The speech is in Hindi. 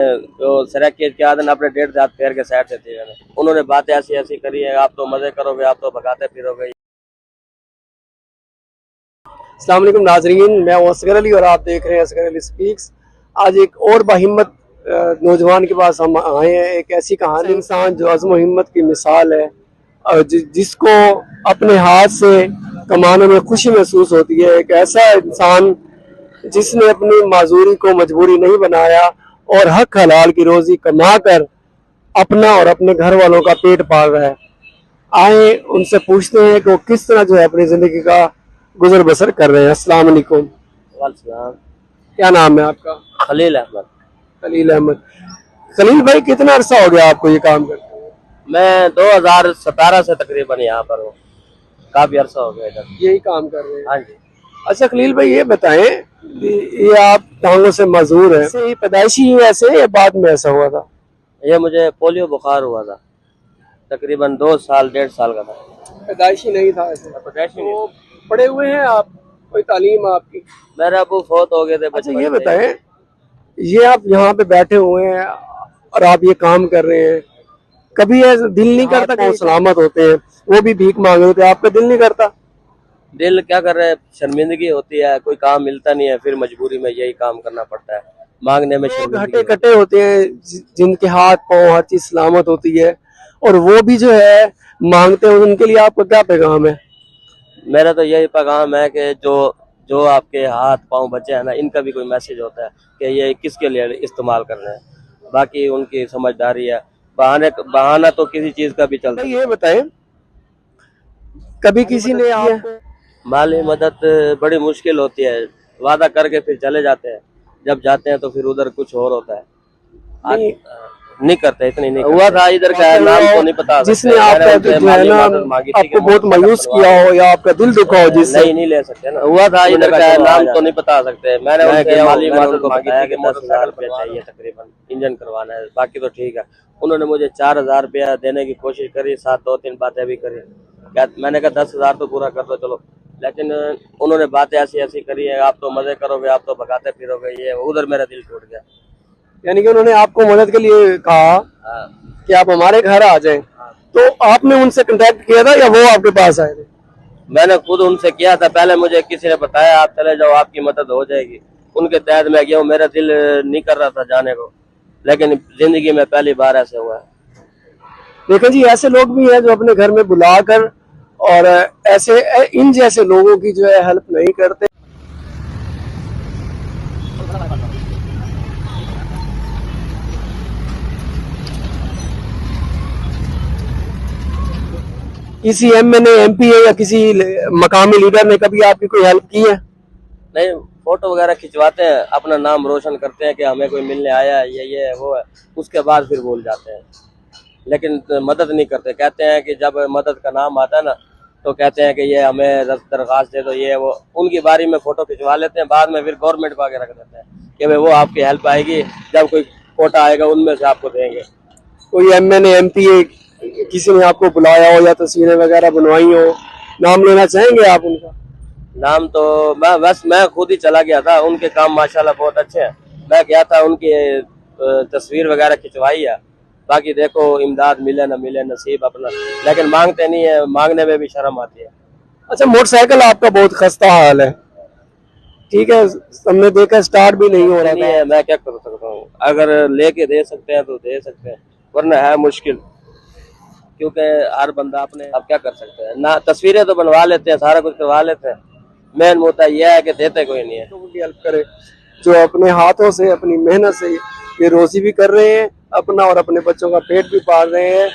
तो सराकियत के आदमी अपने 1.5 हाथ पैर के साइड से थे। उन्होंने बातें ऐसी ऐसी करी है, आप तो मजे करोगे, आप तो भगाते फिरोगे। अस्सलाम वालेकुम नाजरीन, मैं हूं असगर अली और आप देख रहे हैं असगर अली स्पीक्स। आज एक और बाहिम्मत नौजवान के पास हम आए हैं। एक ऐसी कहानी, इंसान जो अज़्म और हिम्मत की मिसाल है और जिसको अपने हाथ से कमाने में खुशी महसूस होती है। एक ऐसा इंसान जिसने अपनी माजूरी को मजबूरी नहीं बनाया और हक हलाल की रोजी कमा कर अपना और अपने घर वालों का पेट पाल रहा है। आए उनसे पूछते हैं कि वो किस तरह जो है अपनी जिंदगी का गुजर बसर कर रहे हैं। अस्सलाम वालेकुम। वालेकुम। क्या नाम है आपका? खलील अहमद। खलील अहमद। खलील भाई, कितना अरसा हो गया आपको ये काम करते हुए? मैं 2017 से तकरीबन यहाँ पर हूँ, काफी अरसा हो गया इधर। यही काम कर रहे हैं? हाँ जी। अच्छा खलील भाई, ये बताएं ये आप टांगों से मजबूर हैं, ये पैदाइशी ही ऐसे या बाद में ऐसा हुआ था? ये मुझे पोलियो बुखार हुआ था, तकरीबन 2 साल 1.5 साल का था। पैदाइशी नहीं था ऐसे? तो पढ़े हुए हैं आप? कोई तालीम आपकी? मेरे अबू फौत हो गए थे। अच्छा ये बताएं, ये आप यहाँ पे बैठे हुए हैं और आप ये काम कर रहे हैं, कभी ऐसा दिल नहीं करता कि सलामत होते हैं वो भी भीख मांग रहे होते हैं, आपका दिल नहीं करता? दिल क्या कर रहे हैं, शर्मिंदगी होती है, कोई काम मिलता नहीं है, फिर मजबूरी में यही काम करना पड़ता है। मांगने में हटे कटे होते हैं जिनके हाथ पांव हर चीज सलामत होती है और वो भी जो है मांगते हैं, उनके लिए आपका क्या पैगाम है? मेरा तो यही पैगाम है कि जो जो आपके हाथ पांव बचे हैं ना, इनका भी कोई मैसेज होता है कि ये किसके लिए इस्तेमाल कर रहे हैं। बाकी उनकी समझदारी है, बहाना तो किसी चीज का भी चलता है। ये बताएं, कभी किसी ने आपको माली मदद बड़ी मुश्किल होती है, वादा करके फिर चले जाते हैं, जब जाते हैं तो फिर उधर कुछ और होता है। नहीं करते, इतनी नहीं हुआ था इधर का नाम तो नहीं पता, जिसने आपका जो है ना आपको बहुत मायूस किया हो या आपका दिल दुखा हो जिससे? नहीं ले सकते ना। हुआ था इधर का नाम तो नहीं बता सकते। मैंने उनसे माली मदद मांगी थी कि 10,000 रुपया चाहिए तकरीबन, इंजन करवाना है, बाकी तो ठीक है। उन्होंने मुझे 4,000 रुपया देने की कोशिश करी, साथ 2-3 बातें भी करी। मैंने कहा 10,000 तो पूरा कर दो चलो, लेकिन उन्होंने बातें ऐसी ऐसी करी है, आप तो मजे करोगे, आप तो भगाते फिरोगे, ये उधर मेरा दिल टूट गया। यानी कि उन्होंने आपको मदद के लिए कहा कि आप हमारे घर आ जाएं, तो आपने उनसे कांटेक्ट किया था या वो आपके पास आए थे? मैंने खुद उनसे किया था, पहले मुझे किसी ने बताया आप चले जाओ, आपकी मदद हो जाएगी। उनके तहत मैं गया हूँ, मेरा दिल नहीं कर रहा था जाने को, लेकिन जिंदगी में पहली बार ऐसे हुआ है। देखो जी, ऐसे लोग भी हैं जो अपने घर में बुलाकर और ऐसे इन जैसे लोगों की जो है हेल्प नहीं करते। किसी MNA MP या किसी मकामी लीडर ने कभी आपकी कोई हेल्प की है? नहीं, फोटो वगैरह खिंचवाते हैं, अपना नाम रोशन करते हैं कि हमें कोई मिलने आया है, ये है वो है, उसके बाद फिर भूल जाते हैं, लेकिन मदद नहीं करते। कहते हैं कि जब मदद का नाम आता है ना, तो कहते हैं कि ये हमें दरखास्त दे दो, ये वो, उनकी बारी में फोटो खिंचवा लेते हैं, बाद में फिर गवर्नमेंट को आगे रख देते हैं कि भाई वो आपकी हेल्प आएगी, जब कोई कोटा आएगा उनमें से आपको देंगे। कोई MNA MP किसी ने आपको बुलाया हो या तस्वीरें वगैरह बनवाई हो, नाम लेना चाहेंगे आप उनका? नाम तो मैं खुद ही चला गया था, उनके काम माशाल्लाह बहुत अच्छे हैं। मैं गया था, उनकी तस्वीर वगैरह खिंचवाई है, बाकी देखो इमदाद मिले न मिले नसीब अपना, लेकिन मांगते नहीं है, मांगने में भी शर्म आती है। अच्छा, मोटरसाइकिल आपका बहुत खस्ता हाल है, ठीक है, हमने देखा स्टार्ट भी नहीं हो रहा नहीं है, मैं क्या कर सकता हूँ, अगर लेके दे सकते हैं तो दे सकते हैं, वरना है मुश्किल, क्योंकि हर बंदा अपने, अब क्या कर सकते हैं ना। तस्वीरें तो बनवा लेते हैं, सारा कुछ करवा लेते हैं, मेन मुद्दा यह है कि देते कोई नहीं है। तो उनकी हेल्प करे जो अपने हाथों से अपनी मेहनत से ये रोजी भी कर रहे हैं अपना और अपने बच्चों का पेट भी पाल रहे हैं।